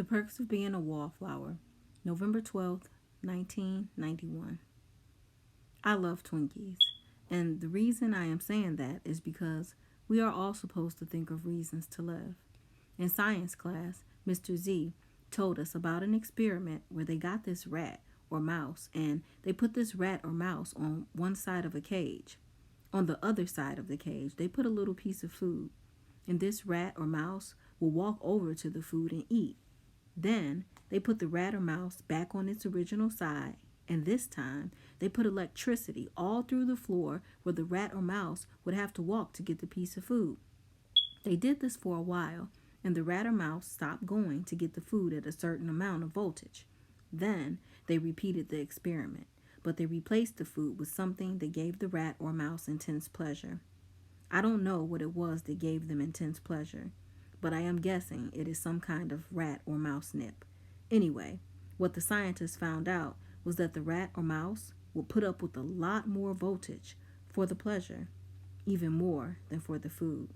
The Perks of Being a Wallflower, November 12th, 1991. I love Twinkies, and the reason I am saying that is because we are all supposed to think of reasons to live. In science class, Mr. Z told us about an experiment where they got this rat or mouse and they put this rat or mouse on one side of a cage. On the other side of the cage, they put a little piece of food, and this rat or mouse will walk over to the food and eat. Then they put the rat or mouse back on its original side, and this time they put electricity all through the floor where the rat or mouse would have to walk to get the piece of food. They did this for a while, and the rat or mouse stopped going to get the food at a certain amount of voltage. Then they repeated the experiment, but they replaced the food with something that gave the rat or mouse intense pleasure. I don't know what it was that gave them intense pleasure, but I am guessing it is some kind of rat or mouse nip. Anyway, what the scientists found out was that the rat or mouse will put up with a lot more voltage for the pleasure, even more than for the food.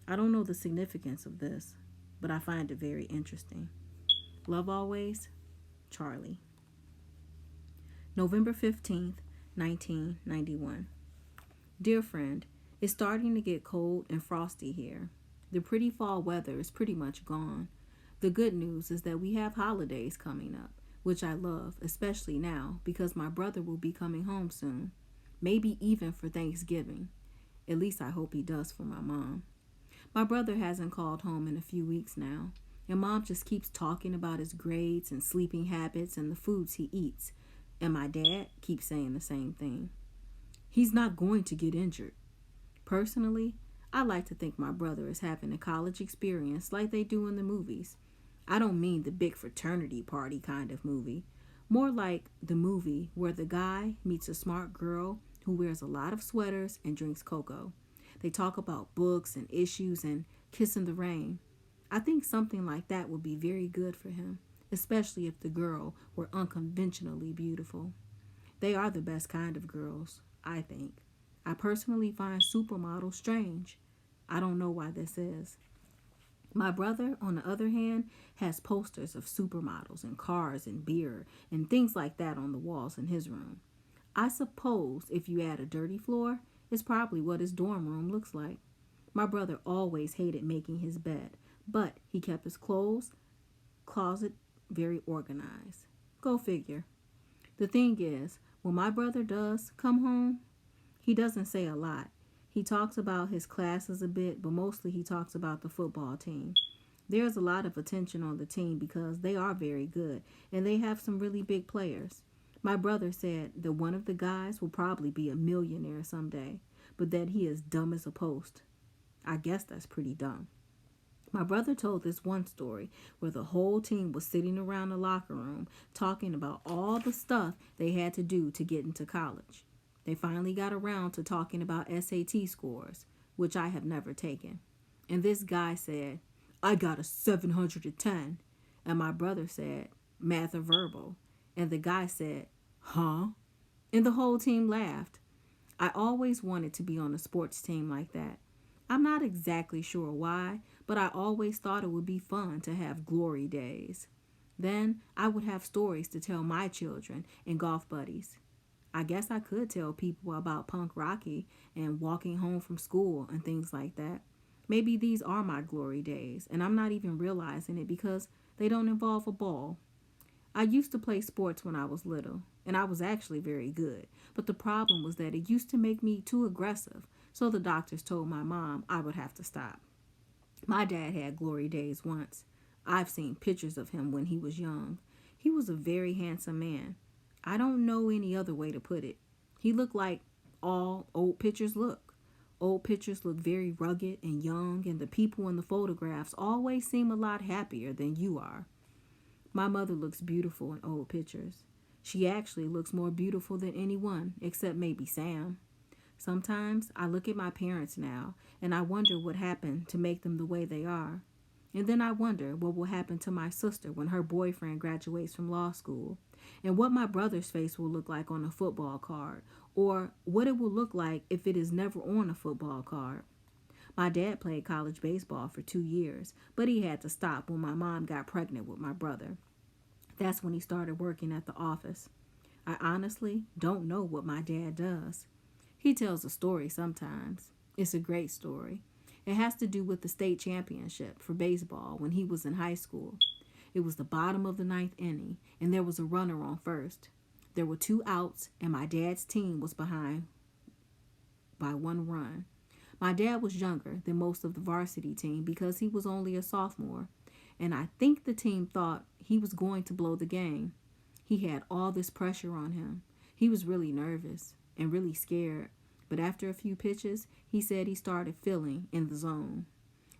I don't know the significance of this, but I find it very interesting. Love always, Charlie. November 15th, 1991. Dear friend, it's starting to get cold and frosty here. The pretty fall weather is pretty much gone. The good news is that we have holidays coming up, which I love, especially now because my brother will be coming home soon. Maybe even for Thanksgiving. At least I hope he does for my mom. My brother hasn't called home in a few weeks now, and mom just keeps talking about his grades and sleeping habits and the foods he eats. And my dad keeps saying the same thing. He's not going to get injured. Personally, I like to think my brother is having a college experience like they do in the movies. I don't mean the big fraternity party kind of movie. More like the movie where the guy meets a smart girl who wears a lot of sweaters and drinks cocoa. They talk about books and issues and kiss in the rain. I think something like that would be very good for him, especially if the girl were unconventionally beautiful. They are the best kind of girls, I think. I personally find supermodels strange. I don't know why this is. My brother, on the other hand, has posters of supermodels and cars and beer and things like that on the walls in his room. I suppose if you add a dirty floor, it's probably what his dorm room looks like. My brother always hated making his bed, but he kept his clothes closet very organized. Go figure. The thing is, when my brother does come home, he doesn't say a lot. He talks about his classes a bit, but mostly he talks about the football team. There's a lot of attention on the team because they are very good and they have some really big players. My brother said that one of the guys will probably be a millionaire someday, but that he is dumb as a post. I guess that's pretty dumb. My brother told this one story where the whole team was sitting around the locker room talking about all the stuff they had to do to get into college. They finally got around to talking about SAT scores, which I have never taken. And this guy said, I got a 710. And my brother said, math or verbal. And the guy said, huh? And the whole team laughed. I always wanted to be on a sports team like that. I'm not exactly sure why, but I always thought it would be fun to have glory days. Then I would have stories to tell my children and golf buddies. I guess I could tell people about punk Rocky and walking home from school and things like that. Maybe these are my glory days, and I'm not even realizing it because they don't involve a ball. I used to play sports when I was little, and I was actually very good. But the problem was that it used to make me too aggressive, so the doctors told my mom I would have to stop. My dad had glory days once. I've seen pictures of him when he was young. He was a very handsome man. I don't know any other way to put it. He looked like all old pictures look. Old pictures look very rugged and young, and the people in the photographs always seem a lot happier than you are. My mother looks beautiful in old pictures. She actually looks more beautiful than anyone, except maybe Sam. Sometimes I look at my parents now, and I wonder what happened to make them the way they are. And then I wonder what will happen to my sister when her boyfriend graduates from law school, and what my brother's face will look like on a football card, or what it will look like if it is never on a football card. My dad played college baseball for 2 years, but he had to stop when my mom got pregnant with my brother. That's when he started working at the office. I honestly don't know what my dad does. He tells a story sometimes. It's a great story. It has to do with the state championship for baseball when he was in high school. It was the bottom of the ninth inning, and there was a runner on first. There were 2 outs, and my dad's team was behind by 1 run. My dad was younger than most of the varsity team because he was only a sophomore, and I think the team thought he was going to blow the game. He had all this pressure on him. He was really nervous and really scared, but after a few pitches, he said he started feeling in the zone.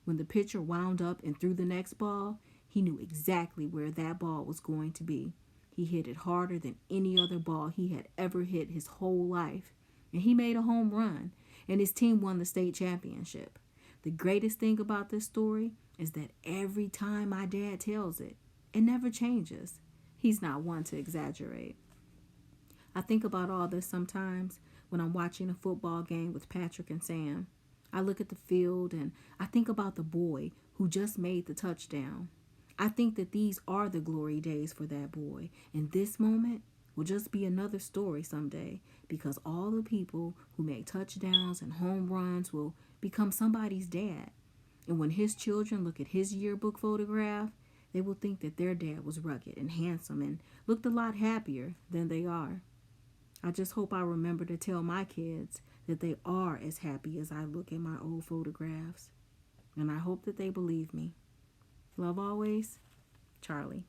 When the pitcher wound up and threw the next ball, he knew exactly where that ball was going to be. He hit it harder than any other ball he had ever hit his whole life, and he made a home run, and his team won the state championship. The greatest thing about this story is that every time my dad tells it, it never changes. He's not one to exaggerate. I think about all this sometimes when I'm watching a football game with Patrick and Sam. I look at the field and I think about the boy who just made the touchdown. I think that these are the glory days for that boy, and this moment will just be another story someday because all the people who make touchdowns and home runs will become somebody's dad. And when his children look at his yearbook photograph, they will think that their dad was rugged and handsome and looked a lot happier than they are. I just hope I remember to tell my kids that they are as happy as I look at my old photographs. And I hope that they believe me. Love always, Charlie.